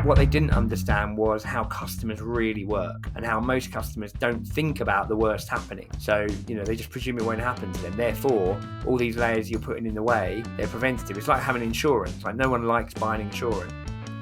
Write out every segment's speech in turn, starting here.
What they didn't understand was how customers really work and how most customers don't think about the worst happening. So, they just presume it won't happen to them. Therefore, all these layers you're putting in the way, they're preventative. It's like having insurance. Like, no one likes buying insurance.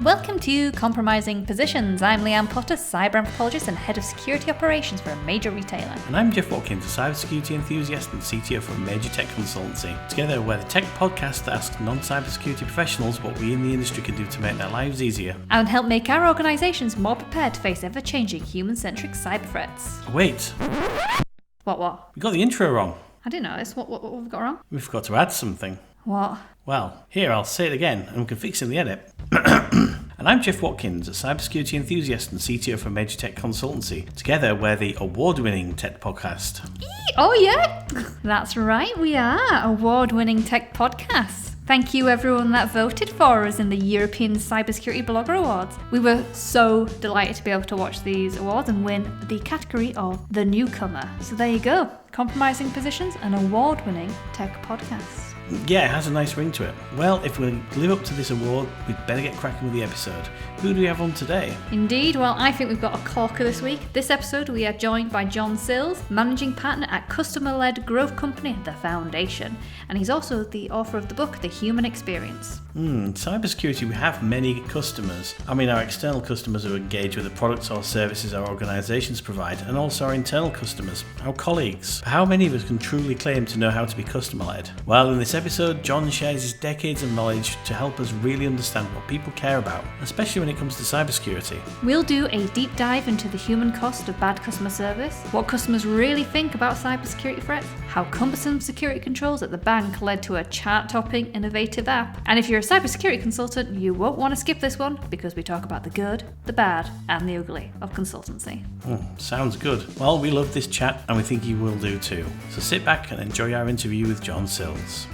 Welcome to Compromising Positions. I'm Leanne Potter, cyber anthropologist and head of security operations for a major retailer. And I'm Jeff Watkins, a cybersecurity enthusiast and CTO for a major tech consultancy. Together, we're the tech podcast that asks non-cybersecurity professionals what we in the industry can do to make their lives easier And help make our organisations more prepared to face ever-changing human-centric cyber threats. Wait, What? we got the intro wrong. I didn't notice. What have we got wrong? We forgot to add something. What? Well, here, I'll say it again, and we can fix it in the edit. And I'm Jeff Watkins, a cybersecurity enthusiast and CTO for a major tech consultancy. Together, we're the award-winning tech podcast. Oh yeah, that's right, we are award-winning tech podcasts. Thank you everyone that voted for us in the European Cybersecurity Blogger Awards. We were so delighted to be able to watch these awards and win the category of the newcomer. So there you go, Compromising Positions, an award-winning tech podcast. Yeah, it has a nice ring to it. Well, if we live up to this award, we'd better get cracking with the episode. Who do we have on today? Indeed, well, I think we've got a corker this week. This episode, we are joined by John Sills, managing partner at customer-led growth company, The Foundation. And he's also the author of the book, The Human Experience. Cybersecurity, we have many customers. I mean, our external customers who engage with the products or services our organisations provide, and also our internal customers, our colleagues. But how many of us can truly claim to know how to be customer-led? Well, in this episode, John shares his decades of knowledge to help us really understand what people care about, especially when it comes to cybersecurity. We'll do a deep dive into the human cost of bad customer service, what customers really think about cybersecurity threats, how cumbersome security controls at the bank led to a chart-topping innovative app. And if you're a cybersecurity consultant, you won't want to skip this one because we talk about the good, the bad, and the ugly of consultancy. Sounds good. Well, we love this chat and we think you will do too. So sit back and enjoy our interview with John Sills.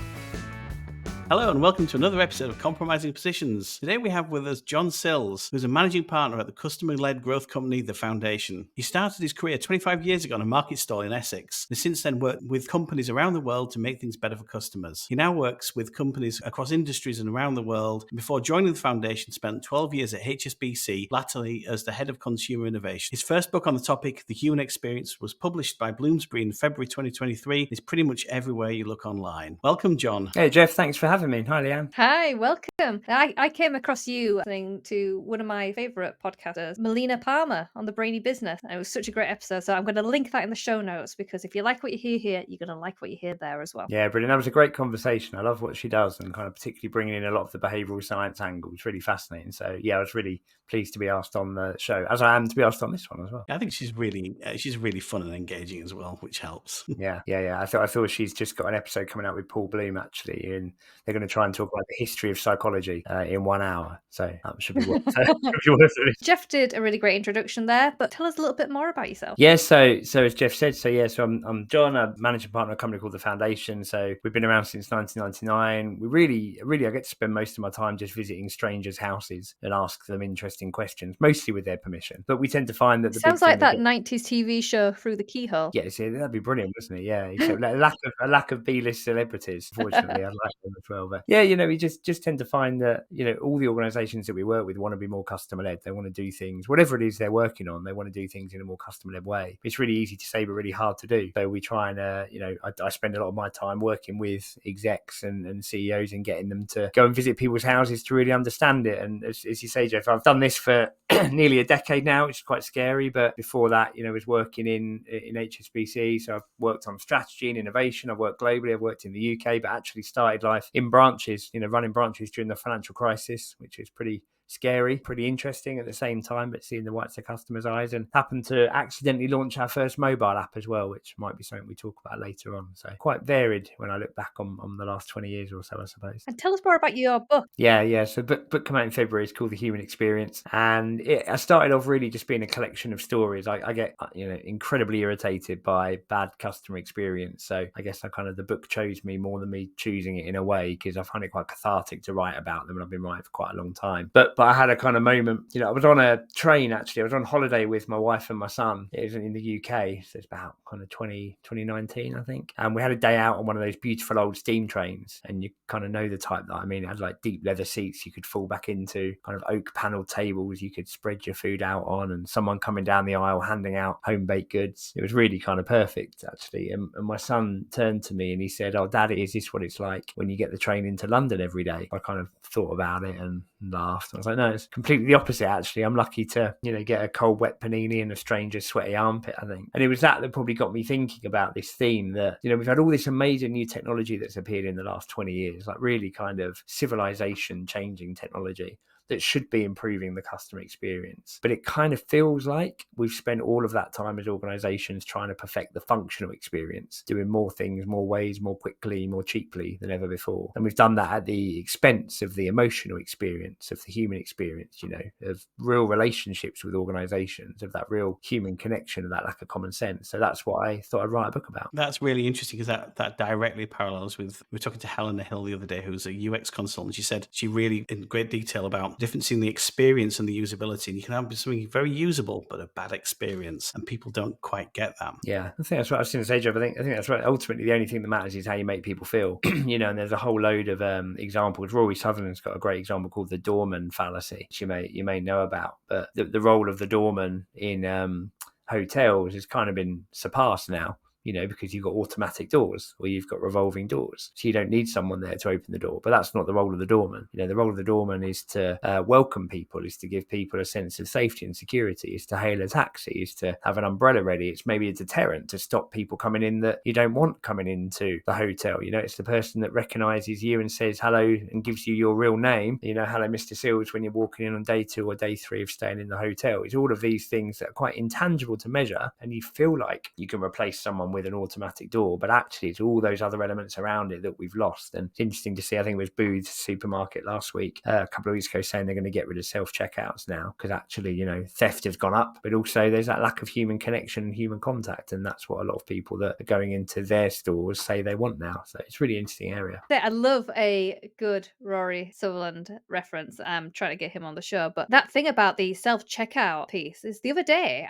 Hello and welcome to another episode of Compromising Positions. Today we have with us John Sills, who's a managing partner at the customer-led growth company, The Foundation. He started his career 25 years ago on a market stall in Essex, and since then worked with companies around the world to make things better for customers. He now works with companies across industries and around the world, and before joining The Foundation spent 12 years at HSBC, latterly as the head of consumer innovation. His first book on the topic, The Human Experience, was published by Bloomsbury in February 2023. It's pretty much everywhere you look online. Welcome, John. Hey, Jeff, thanks for having me. Hi, Leanne. Hi, welcome. I came across you listening to one of my favourite podcasters, Melina Palmer, on The Brainy Business. And it was such a great episode. So I'm going to link that in the show notes because if you like what you hear here, you're going to like what you hear there as well. Yeah, brilliant. That was a great conversation. I love what she does and kind of particularly bringing in a lot of the behavioural science angle. It's really fascinating. So yeah, I was really pleased to be asked on the show, as I am to be asked on this one as well. I think she's really fun and engaging as well, which helps. Yeah. I feel she's just got an episode coming out with Paul Bloom actually, and they're going to try and talk about the history of psychology in 1 hour. So that should be worth it. Jeff did a really great introduction there, but tell us a little bit more about yourself. Yeah, so as Jeff said, so I'm John, a managing partner of a company called The Foundation. So we've been around since 1999. We really, I get to spend most of my time just visiting strangers' houses and ask them interesting questions, mostly with their permission. But we tend to find that sounds like that 90s TV show Through the Keyhole. Yeah, that'd be brilliant, wouldn't it? Yeah, except a lack of B-list celebrities. Fortunately, I'd like them as well. But yeah, we just tend to find that all the organisations that we work with want to be more customer-led. They want to do things, whatever it is they're working on, they want to do things in a more customer-led way. It's really easy to say, but really hard to do. So we try and I spend a lot of my time working with execs and CEOs and getting them to go and visit people's houses to really understand it. And as you say, Jeff, I've done this for nearly a decade now, which is quite scary. But before that, I was working in HSBC. So I've worked on strategy and innovation. I've worked globally. I've worked in the UK, but actually started life in branches, running branches during the financial crisis, which is pretty scary, pretty interesting at the same time, but seeing the whites of customers' eyes, and happened to accidentally launch our first mobile app as well, which might be something we talk about later on. So quite varied when I look back on the last 20 years or so, I suppose. And tell us more about your book. Yeah. So book came out in February. It's called The Human Experience. And I started off really just being a collection of stories. I get, incredibly irritated by bad customer experience. So I guess the book chose me more than me choosing it in a way, because I find it quite cathartic to write about them. And I've been writing for quite a long time. But But I had a kind of moment, I was on a train, actually. I was on holiday with my wife and my son. It was in the UK. So it's about kind of 2019, I think. And we had a day out on one of those beautiful old steam trains. And you kind of know the type that, it had like deep leather seats you could fall back into, kind of oak panelled tables you could spread your food out on, and someone coming down the aisle handing out home baked goods. It was really kind of perfect, actually. And my son turned to me and he said, "Oh, Daddy, is this what it's like when you get the train into London every day?" I kind of thought about it and laughed. I was like, no, it's completely the opposite, actually. I'm lucky to, get a cold, wet panini and a stranger's sweaty armpit, I think. And it was that probably got me thinking about this theme that, we've had all this amazing new technology that's appeared in the last 20 years, like really kind of civilization changing technology that should be improving the customer experience. But it kind of feels like we've spent all of that time as organizations trying to perfect the functional experience, doing more things, more ways, more quickly, more cheaply than ever before. And we've done that at the expense of the emotional experience, of the human experience, of real relationships with organizations, of that real human connection, of that lack of common sense. So that's what I thought I'd write a book about. That's really interesting, because that directly parallels with, we were talking to Helena Hill the other day, who's a UX consultant. She said she really, in great detail, about the difference in the experience and the usability. And you can have something very usable, but a bad experience, and people don't quite get that. Yeah, I think that's what I was going to say, Joe. I think that's right. Ultimately, the only thing that matters is how you make people feel. And there's a whole load of examples. Rory Sutherland's got a great example called the doorman fallacy, which you may know about. But the role of the doorman in hotels has kind of been surpassed now. Because you've got automatic doors or you've got revolving doors. So you don't need someone there to open the door. But that's not the role of the doorman. The role of the doorman is to welcome people, is to give people a sense of safety and security, is to hail a taxi, is to have an umbrella ready. It's maybe a deterrent to stop people coming in that you don't want coming into the hotel. It's the person that recognises you and says hello and gives you your real name. Hello, Mr. Sills, when you're walking in on day 2 or day 3 of staying in the hotel. It's all of these things that are quite intangible to measure, and you feel like you can replace someone with an automatic door, but actually it's all those other elements around it that we've lost. And it's interesting to see, I think it was Booth's supermarket last week, a couple of weeks ago, saying they're going to get rid of self-checkouts now because actually, theft has gone up, but also there's that lack of human connection and human contact, and that's what a lot of people that are going into their stores say they want now. So it's a really interesting area. I love a good Rory Sutherland reference. I'm trying to get him on the show, but that thing about the self-checkout piece is, the other day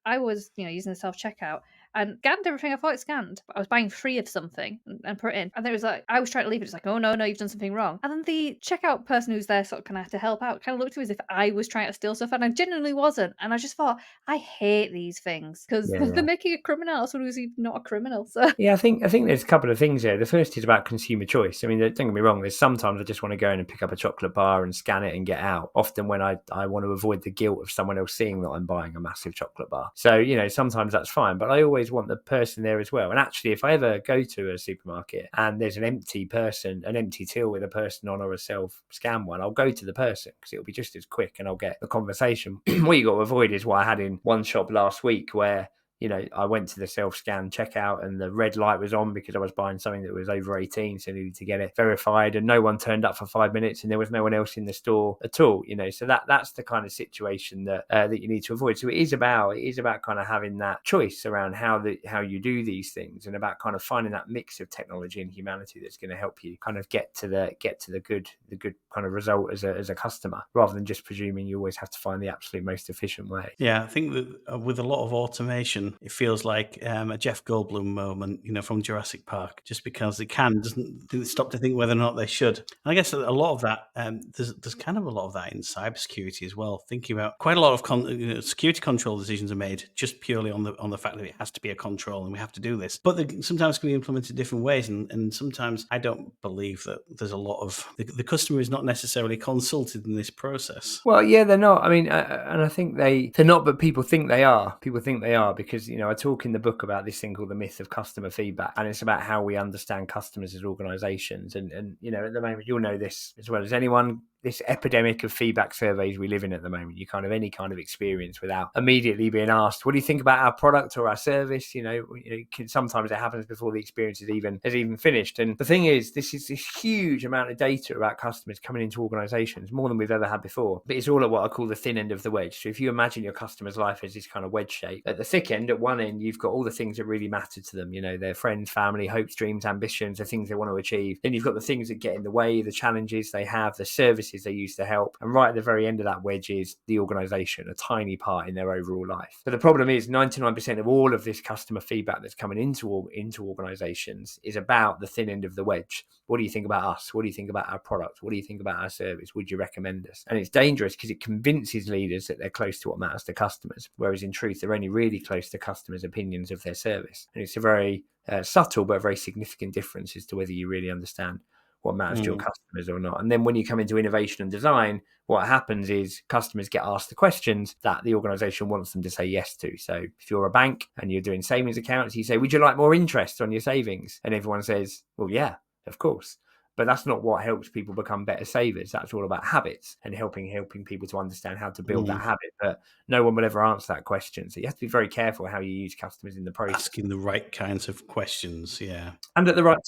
I was using the self-checkout and scanned everything I thought it scanned. But I was buying 3 of something and put it in. And then it was like, I was trying to leave it. It's like, oh, no, you've done something wrong. And then the checkout person who's there sort of kind of to help out kind of looked at me as if I was trying to steal stuff. And I genuinely wasn't. And I just thought, I hate these things because they're making a criminal out of someone who's even not a criminal. So yeah, I think there's a couple of things here. The first is about consumer choice. Don't get me wrong. There's sometimes I just want to go in and pick up a chocolate bar and scan it and get out. Often when I want to avoid the guilt of someone else seeing that I'm buying a massive chocolate bar. So, sometimes that's fine. But I always want the person there as well. And actually, if I ever go to a supermarket and there's an empty till with a person on or a self-scan one, I'll go to the person because it'll be just as quick and I'll get the conversation. What you got to avoid is what I had in one shop last week where I went to the self-scan checkout and the red light was on because I was buying something that was over 18, so I needed to get it verified, and no one turned up for 5 minutes and there was no one else in the store at all. So that's the kind of situation that you need to avoid. So it is about kind of having that choice around how you do these things, and about kind of finding that mix of technology and humanity that's going to help you kind of get to the good kind of result as a customer, rather than just presuming you always have to find the absolute most efficient way. Yeah, I think that with a lot of automation, it feels like a Jeff Goldblum moment, from Jurassic Park. Just because they can doesn't stop to think whether or not they should. And I guess a lot of that, there's kind of a lot of that in cybersecurity as well. Thinking about quite a lot of security control decisions are made just purely on the fact that it has to be a control and we have to do this. But they sometimes can be implemented different ways, and sometimes I don't believe that there's a lot of the customer is not necessarily consulted in this process. Well, yeah, they're not. I mean, and I think they're not, but people think they are. People think they are because I talk in the book about this thing called the myth of customer feedback, and it's about how we understand customers as organizations. And at the moment, you'll know this as well as anyone, this epidemic of feedback surveys we live in at the moment. You kind of any kind of experience without immediately being asked, what do you think about our product or our service? Sometimes it happens before the experience has even finished. And the thing is, this is this huge amount of data about customers coming into organizations, more than we've ever had before. But it's all at what I call the thin end of the wedge. So if you imagine your customer's life as this kind of wedge shape, at the thick end, at one end, you've got all the things that really matter to them. Their friends, family, hopes, dreams, ambitions, the things they want to achieve. Then you've got the things that get in the way, the challenges they have, the services services they use to help. And right at the very end of that wedge is the organization, a tiny part in their overall life. But the problem is 99% of all of this customer feedback that's coming into organizations is about the thin end of the wedge. What do you think about us? What do you think about our product? What do you think about our service? Would you recommend us? And it's dangerous because it convinces leaders that they're close to what matters to customers, whereas in truth, they're only really close to customers' opinions of their service. And it's a very subtle but very significant difference as to whether you really understand what matters to your customers or not. And then when you come into innovation and design, what happens is customers get asked the questions that the organization wants them to say yes to. So if you're a bank and you're doing savings accounts, you say, would you like more interest on your savings? And everyone says, well, yeah, of course. But that's not what helps people become better savers. That's all about habits and helping people to understand how to build that habit. But no one will ever answer that question. So you have to be very careful how you use customers in the process. Asking the right kinds of questions, yeah. And at the right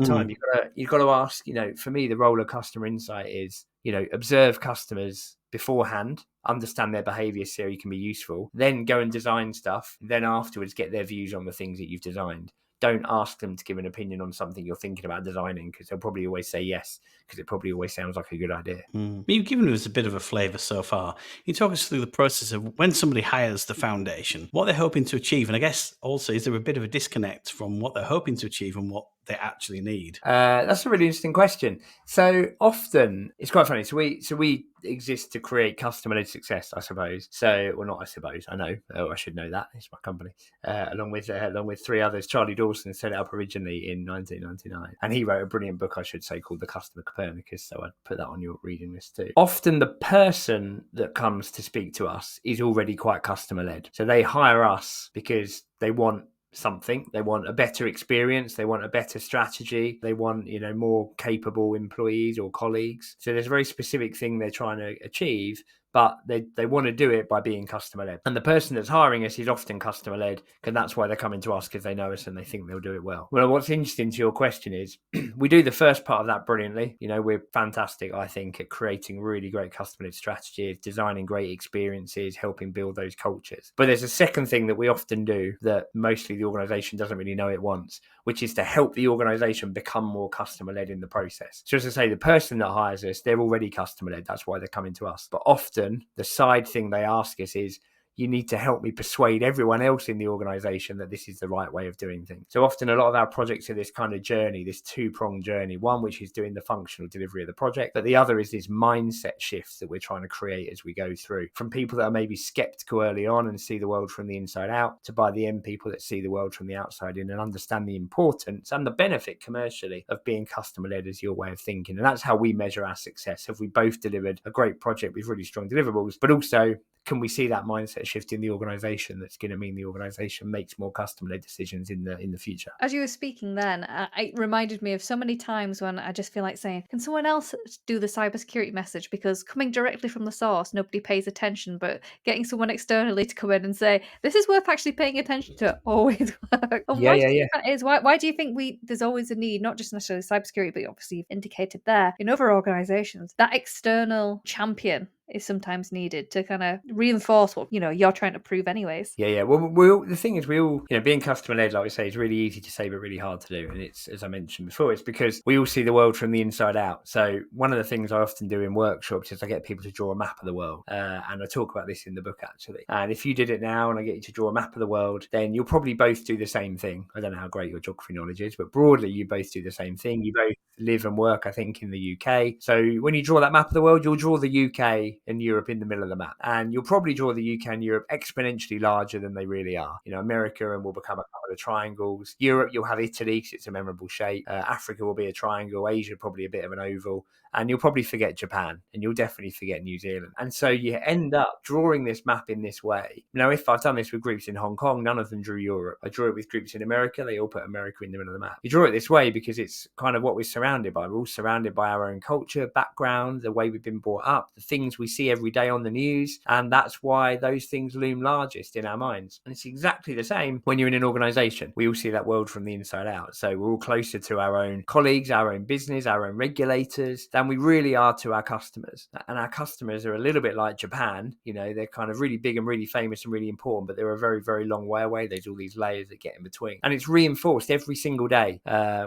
time. You've got to ask, for me, the role of customer insight is, observe customers beforehand, understand their behavior so you can be useful, then go and design stuff, then afterwards get their views on the things that you've designed. Don't ask them to give an opinion on something you're thinking about designing, because they'll probably always say yes, because it probably always sounds like a good idea. You've given us a bit of a flavour so far. Can you talk us through the process of when somebody hires the foundation, what they're hoping to achieve? And I guess also, is there a bit of a disconnect from what they're hoping to achieve and what they actually need? That's a really interesting question. So often it's quite funny. So we exist to create customer-led success, I suppose. So, well, not I suppose. I know. I should know that. It's my company, along with three others. Charlie Dawson set it up originally in 1999, and he wrote a brilliant book, I should say, called The Customer Copernicus. So I'd put that on your reading list too. Often the person that comes to speak to us is already quite customer-led. So they hire us because they want something. They want a better experience, they want a better strategy, they want more capable employees or colleagues. So there's a very specific thing they're trying to achieve, but they want to do it by being customer led. And the person that's hiring us is often customer led, because that's why they're coming to us, because they know us and they think they'll do it well. Well, what's interesting to your question is we do the first part of that brilliantly. We're fantastic, I think, at creating really great customer led strategies, designing great experiences, helping build those cultures. But there's a second thing that we often do that mostly the organization doesn't really know it wants, which is to help the organization become more customer led in the process. So as I say, the person that hires us, they're already customer led. That's why they're coming to us. But often the side thing they ask us is, you need to help me persuade everyone else in the organization that this is the right way of doing things. So often a lot of our projects are this kind of journey, this two-pronged journey, one which is doing the functional delivery of the project, but the other is this mindset shift that we're trying to create as we go through, from people that are maybe skeptical early on and see the world from the inside out, to by the end people that see the world from the outside in and understand the importance and the benefit commercially of being customer-led as your way of thinking. And that's how we measure our success. Have we both delivered a great project with really strong deliverables, but also can we see that mindset shift in the organization that's going to mean the organization makes more customer-led decisions in the future? As you were speaking then, it reminded me of so many times when I just feel like saying, can someone else do the cybersecurity message? Because coming directly from the source, nobody pays attention, but getting someone externally to come in and say, this is worth actually paying attention to, always works. And why do you think that is? Why do you think there's always a need, not just necessarily cybersecurity, but obviously you've indicated there, in other organizations, that external champion is sometimes needed to kind of reinforce what you're trying to prove anyways? Well, the thing is, we all, being customer led, like we say, is really easy to say but really hard to do. And it's, as I mentioned before, it's because we all see the world from the inside out. So one of the things I often do in workshops is I get people to draw a map of the world, and I talk about this in the book actually. And if you did it now and I get you to draw a map of the world, then you'll probably both do the same thing. I don't know how great your geography knowledge is, but broadly you both do the same thing. You both live and work, I think, in the UK. So when you draw that map of the world, you'll draw the UK and Europe in the middle of the map, and you'll probably draw the UK and Europe exponentially larger than they really are. America and will become a couple of triangles. Europe, you'll have Italy because it's a memorable shape. Africa will be a triangle. Asia probably a bit of an oval. And you'll probably forget Japan, and you'll definitely forget New Zealand. And so you end up drawing this map in this way. Now, if I've done this with groups in Hong Kong, none of them drew Europe. I drew it with groups in America. They all put America in the middle of the map. You draw it this way because it's kind of what we're surrounded by. We're all surrounded by our own culture, background, the way we've been brought up, the things we see every day on the news. And that's why those things loom largest in our minds. And it's exactly the same when you're in an organization. We all see that world from the inside out. So we're all closer to our own colleagues, our own business, our own regulators than we really are to our customers. And our customers are a little bit like Japan. They're kind of really big and really famous and really important, but they're a very, very long way away. There's all these layers that get in between. And it's reinforced every single day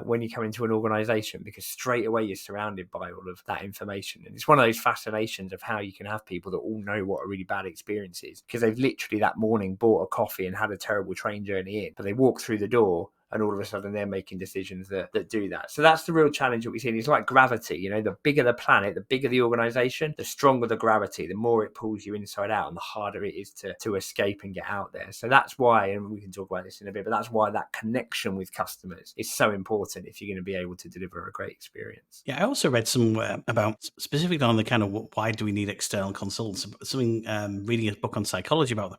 when you come into an organization, because straight away you're surrounded by all of that information. And it's one of those fascinations of how you can have people that all know what a really bad experience is, because they've literally that morning bought a coffee and had a terrible train journey in, but they walk through the door and all of a sudden they're making decisions that do that. So that's the real challenge that we see. It's like gravity, the bigger the planet, the bigger the organization, the stronger the gravity, the more it pulls you inside out and the harder it is to escape and get out there. So that's why, and we can talk about this in a bit, but that's why that connection with customers is so important if you're going to be able to deliver a great experience. Yeah, I also read somewhere about specifically on the kind of why do we need external consultants, something reading a book on psychology about the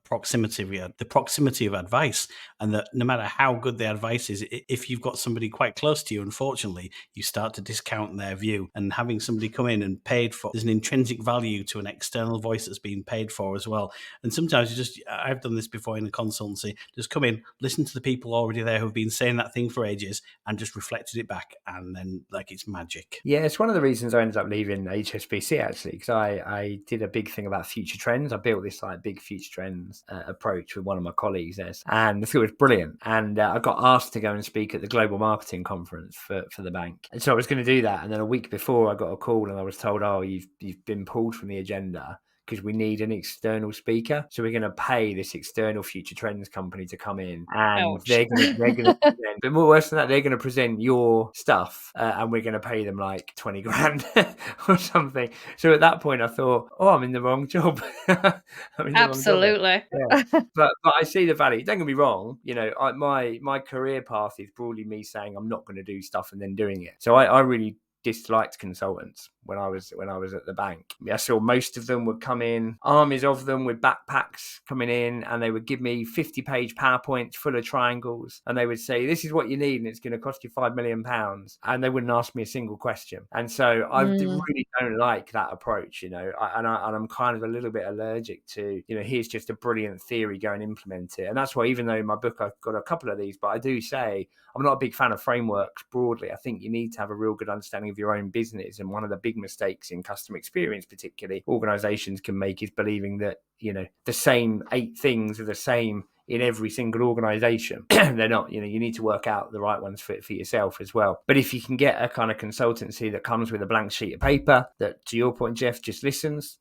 proximity of advice, and that no matter how good the advice is, if you've got somebody quite close to you, unfortunately, you start to discount their view. And having somebody come in and paid for, there's an intrinsic value to an external voice that's being paid for as well. And sometimes I've done this before in a consultancy, just come in, listen to the people already there who've been saying that thing for ages and just reflected it back, and then like it's magic. Yeah, it's one of the reasons I ended up leaving HSBC actually, because I did a big thing about future trends. I built this like big future trends approach with one of my colleagues there, and I thought it was brilliant. And I got asked to go and speak at the Global Marketing Conference for the bank. And so I was going to do that. And then a week before I got a call and I was told, oh, you've been pulled from the agenda because we need an external speaker. So we're going to pay this external future trends company to come in, and they're going to present, but more worse than that, they're going to present your stuff and we're going to pay them like 20 grand or something. So at that point I thought, oh, I'm in the wrong job. Absolutely. Yeah. But I see the value. Don't get me wrong. My career path is broadly me saying I'm not going to do stuff and then doing it. So I really disliked consultants when I was at the bank. I saw most of them would come in, armies of them with backpacks coming in, and they would give me 50-page PowerPoints full of triangles, and they would say, this is what you need and it's going to cost you £5 million, and they wouldn't ask me a single question. And so I really don't like that approach, and I'm kind of a little bit allergic to, here's just a brilliant theory, go and implement it. And that's why, even though in my book I've got a couple of these, but I do say I'm not a big fan of frameworks broadly. I think you need to have a real good understanding of your own business, and one of the big mistakes in customer experience, particularly organizations can make, is believing that the same 8 things are the same in every single organization. They're not. You need to work out the right ones for yourself as well. But if you can get a kind of consultancy that comes with a blank sheet of paper that, to your point, Jeff, just listens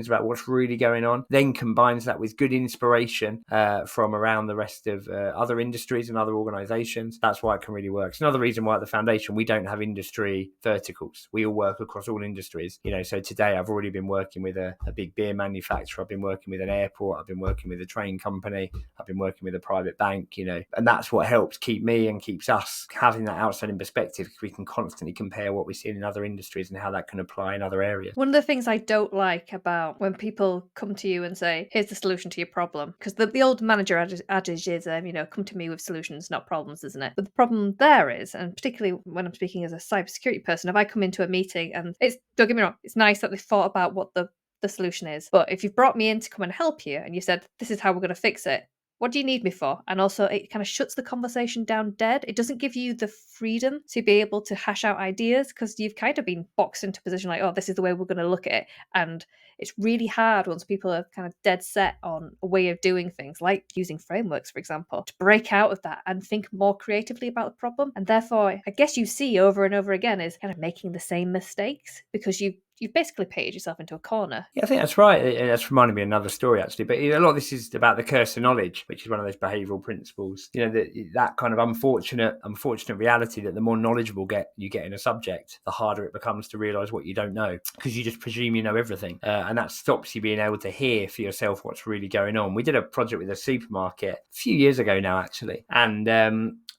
about what's really going on, then combines that with good inspiration from around the rest of other industries and other organizations, that's why it can really work. It's another reason why at the foundation we don't have industry verticals. We all work across all industries. So today I've already been working with a big beer manufacturer, I've been working with an airport, I've been working with a train company, I've been working with a private bank, and that's what helps keep me and keeps us having that outside perspective, because we can constantly compare what we see in other industries and how that can apply in other areas. One of the things I don't like about when people come to you and say, here's the solution to your problem, because the old manager adage is, come to me with solutions, not problems, isn't it? But the problem there is, and particularly when I'm speaking as a cybersecurity person, if I come into a meeting and don't get me wrong, it's nice that they've thought about what the solution is. But if you've brought me in to come and help you and you said, this is how we're going to fix it, what do you need me for? And also, it kind of shuts the conversation down dead. It doesn't give you the freedom to be able to hash out ideas, because you've kind of been boxed into a position like, oh, this is the way we're going to look at it. And it's really hard once people are kind of dead set on a way of doing things, like using frameworks, for example, to break out of that and think more creatively about the problem. And therefore, I guess you see over and over again is kind of making the same mistakes, because you've basically painted yourself into a corner. Yeah, I think that's right. That's reminded me of another story, actually. But a lot of this is about the curse of knowledge, which is one of those behavioural principles. That kind of unfortunate reality that the more knowledgeable you get in a subject, the harder it becomes to realise what you don't know, because you just presume you know everything. And that stops you being able to hear for yourself what's really going on. We did a project with a supermarket a few years ago now, actually. And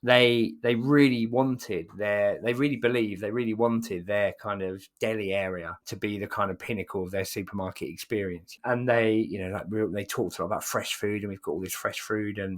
they really wanted their kind of deli area to be the kind of pinnacle of their supermarket experience. And they talked a lot about fresh food, and we've got all this fresh food, and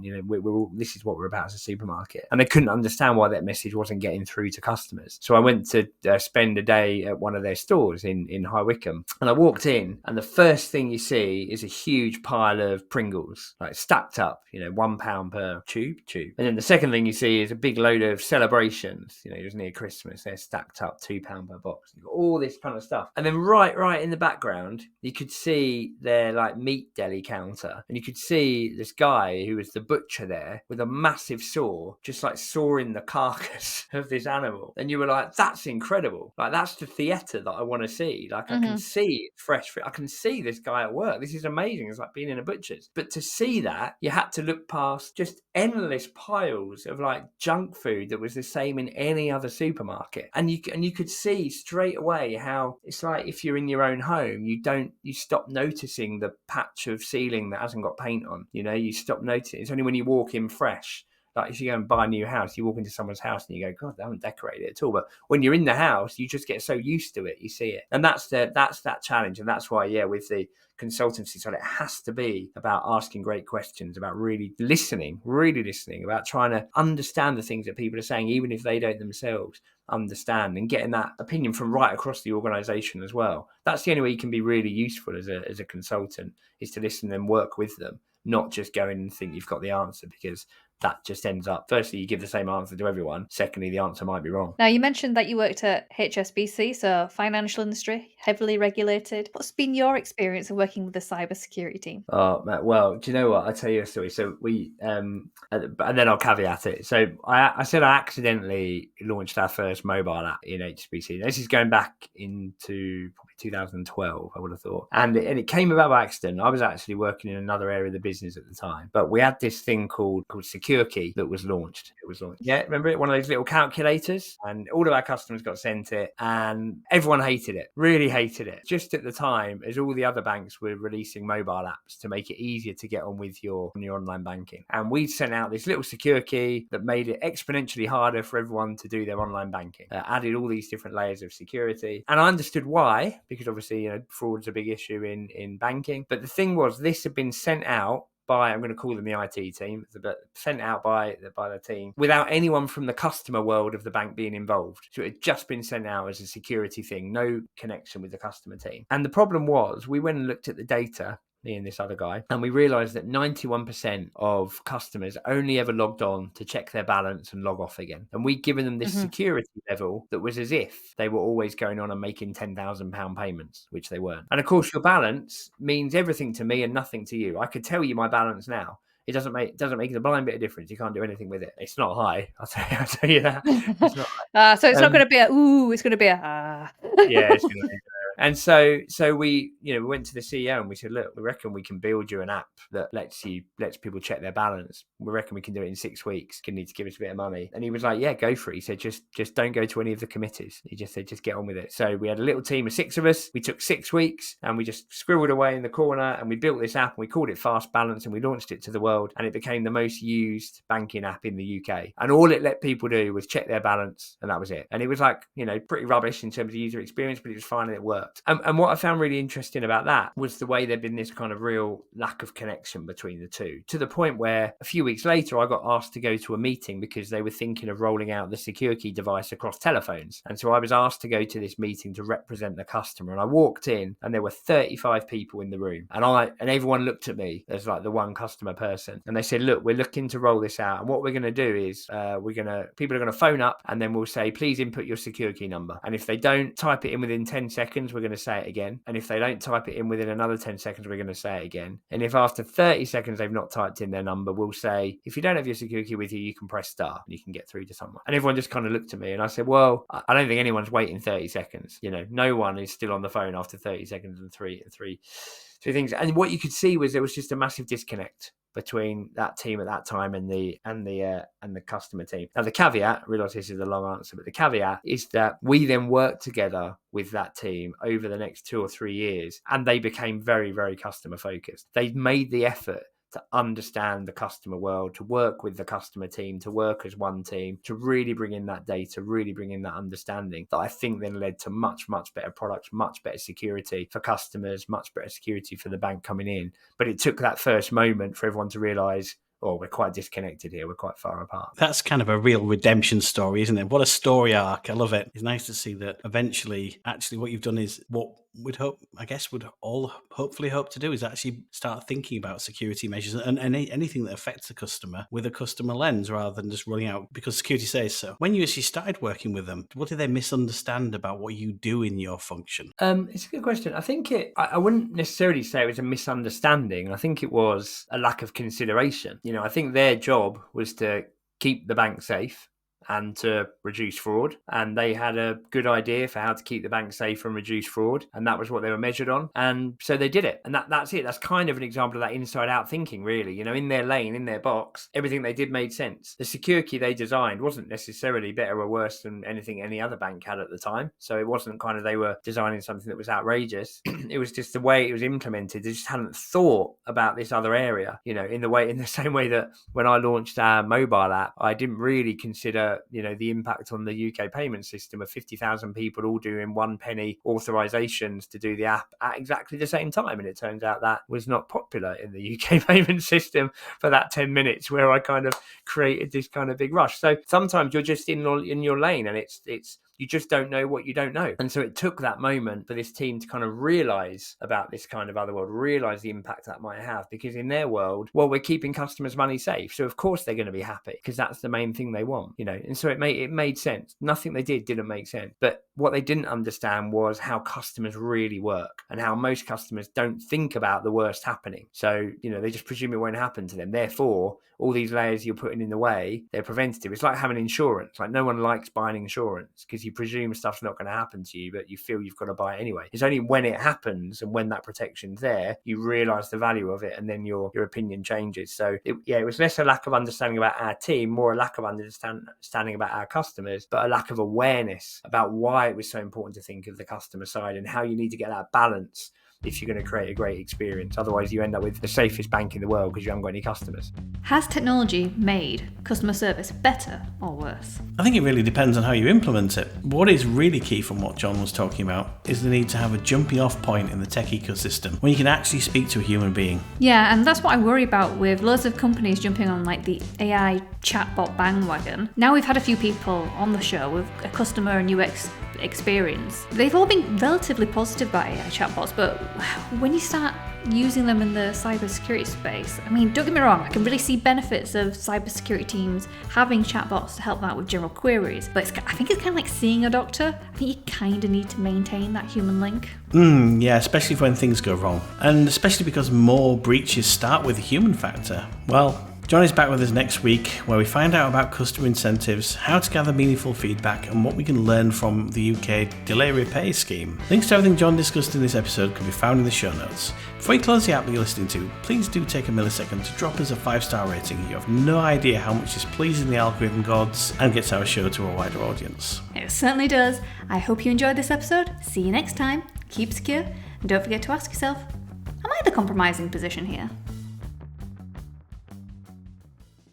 this is what we're about as a supermarket. And they couldn't understand why that message wasn't getting through to customers. So I went to spend a day at one of their stores in High Wycombe, and I walked in, and the first thing you see is a huge pile of Pringles, like stacked up, £1 per tube. And then the second thing you see see is a big load of celebrations. You know, it was near Christmas. They're stacked up £2 per box. You've got all this kind of stuff. And then right in the background, you could see their like meat deli counter. And you could see this guy who was the butcher there with a massive saw, just like sawing the carcass of this animal. And you were like, that's incredible. Like, that's the theatre that I want to see. Like, I can see fresh. I can see this guy at work. This is amazing. It's like being in a butcher's. But to see that, you had to look past just endless piles of like junk food that was the same in any other supermarket. And you could see straight away how it's like if you're in your own home, you stop noticing the patch of ceiling that hasn't got paint on. You know, you stop noticing. It's only when you walk in fresh. Like if you go and buy a new house, you walk into someone's house and you go, God, they haven't decorated it at all. But when you're in the house, you just get so used to it, you see it. And that's that challenge. And that's why, yeah, with the consultancy side, it has to be about asking great questions, about really listening, about trying to understand the things that people are saying, even if they don't themselves understand, and getting that opinion from right across the organization as well. That's the only way you can be really useful as a consultant, is to listen and work with them, not just go in and think you've got the answer, because that just ends up, firstly, you give the same answer to everyone. Secondly, the answer might be wrong. Now, you mentioned that you worked at HSBC, so financial industry, heavily regulated. What's been your experience of working with the cybersecurity team? Oh, well, do you know what? I'll tell you a story. So we, and then I'll caveat it. So I said I accidentally launched our first mobile app in HSBC. This is going back into probably 2012, I would have thought. And it came about by accident. I was actually working in another area of the business at the time. But we had this thing called Security that was launched. It was launched. Yeah, remember it? One of those little calculators. And all of our customers got sent it. And everyone hated it. Really hated it. Just at the time, as all the other banks were releasing mobile apps to make it easier to get on with your online banking. And we sent out this little security that made it exponentially harder for everyone to do their online banking. Added all these different layers of security. And I understood why, because obviously, you know, fraud's a big issue in banking. But the thing was, this had been sent out by, I'm going to call them the IT team, but sent out by the team without anyone from the customer world of the bank being involved. So it had just been sent out as a security thing, no connection with the customer team. And the problem was, we went and looked at the data, me and this other guy, and we realized that 91% of customers only ever logged on to check their balance and log off again. And we'd given them this security level that was as if they were always going on and making £10,000 payments, which they weren't. And of course, your balance means everything to me and nothing to you. I could tell you my balance now. It doesn't make the blind bit of difference. You can't do anything with it. It's not high. I'll tell you that. It's not high. So it's not going to be a ooh. It's going to be a yeah. It's going to be. And so we, we went to the CEO and we said, look, we reckon we can build you an app that lets people check their balance. We reckon we can do it in 6 weeks. You need to give us a bit of money. And he was like, yeah, go for it. He said, just don't go to any of the committees. He just said, just get on with it. So we had a little team of 6 of us. We took 6 weeks and we just scribbled away in the corner and we built this app and we called it Fast Balance and we launched it to the world, and it became the most used banking app in the UK. And all it let people do was check their balance, and that was it. And it was like, pretty rubbish in terms of user experience, but it was fine and it worked. And what I found really interesting about that was the way there'd been this kind of real lack of connection between the two, to the point where a few weeks later I got asked to go to a meeting because they were thinking of rolling out the security device across telephones. And so I was asked to go to this meeting to represent the customer, and I walked in and there were 35 people in the room, and everyone looked at me as like the one customer person, and they said, look, we're looking to roll this out, and what we're going to do is people are going to phone up and then we'll say, please input your security number, and if they don't type it in within 10 seconds we're going to say it again, and if they don't type it in within another 10 seconds we're going to say it again, and if after 30 seconds they've not typed in their number, we'll say, if you don't have your security with you, you can press star and you can get through to someone. And everyone just kind of looked at me, and I said, well, I don't think anyone's waiting 30 seconds. No one is still on the phone after 30 seconds and three things. And what you could see was there was just a massive disconnect between that team at that time and the customer team. Now the caveat, I realise this is a long answer, but the caveat is that we then worked together with that team over the next 2 or 3 years, and they became very, very customer focused. They made the effort to understand the customer world, to work with the customer team, to work as one team, to really bring in that data, really bring in that understanding that I think then led to much, much better products, much better security for customers, much better security for the bank coming in. But it took that first moment for everyone to realise, oh, we're quite disconnected here. We're quite far apart. That's kind of a real redemption story, isn't it? What a story arc. I love it. It's nice to see that eventually, actually, what you've done is what would all hopefully hope to do is actually start thinking about security measures and anything that affects the customer with a customer lens rather than just running out because security says so. When you actually started working with them, what did they misunderstand about what you do in your function? It's a good question. I think I wouldn't necessarily say it was a misunderstanding. I think it was a lack of consideration. I think their job was to keep the bank safe and to reduce fraud. And they had a good idea for how to keep the bank safe and reduce fraud. And that was what they were measured on. And so they did it. And that's it. That's kind of an example of that inside out thinking, really. In their lane, in their box, everything they did made sense. The secure key they designed wasn't necessarily better or worse than anything any other bank had at the time. So it wasn't kind of they were designing something that was outrageous. It was just the way it was implemented. They just hadn't thought about this other area, in the same way that when I launched our mobile app, I didn't really consider the impact on the UK payment system of 50,000 people all doing 1 penny authorizations to do the app at exactly the same time. And it turns out that was not popular in the UK payment system for that 10 minutes where I kind of created this kind of big rush. So sometimes you're just in your lane and it's you just don't know what you don't know. And so it took that moment for this team to kind of realize about this kind of other world, realize the impact that might have, because in their world, well, we're keeping customers' money safe. So of course they're going to be happy because that's the main thing they want, And so it made sense. Nothing they didn't make sense. But what they didn't understand was how customers really work and how most customers don't think about the worst happening. So, they just presume it won't happen to them. Therefore, all these layers you're putting in the way, they're preventative. It's like having insurance. Like no one likes buying insurance because you presume stuff's not going to happen to you, but you feel you've got to buy it anyway. It's only when it happens and when that protection's there, you realize the value of it, and then your opinion changes. So it was less a lack of understanding about our team, more a lack of understanding about our customers, but a lack of awareness about why it was so important to think of the customer side and how you need to get that balance if you're going to create a great experience. Otherwise, you end up with the safest bank in the world because you haven't got any customers. Has technology made customer service better or worse? I think it really depends on how you implement it. What is really key from what John was talking about is the need to have a jumping off point in the tech ecosystem when you can actually speak to a human being. Yeah, and that's what I worry about with loads of companies jumping on like the AI chatbot bandwagon. Now we've had a few people on the show with a customer and UX experience. They've all been relatively positive about AI chatbots, but when you start using them in the cybersecurity space, don't get me wrong, I can really see benefits of cybersecurity teams having chatbots to help them out with general queries, but I think it's kind of like seeing a doctor. I think you kind of need to maintain that human link. Yeah, especially when things go wrong, and especially because more breaches start with the human factor. Well, John is back with us next week, where we find out about customer incentives, how to gather meaningful feedback, and what we can learn from the UK Delay Repay scheme. Links to everything John discussed in this episode can be found in the show notes. Before you close the app that you're listening to, please do take a millisecond to drop us a 5-star rating. You have no idea how much this pleases the algorithm gods and gets our show to a wider audience. It certainly does. I hope you enjoyed this episode. See you next time. Keep secure, and don't forget to ask yourself, am I the compromising position here?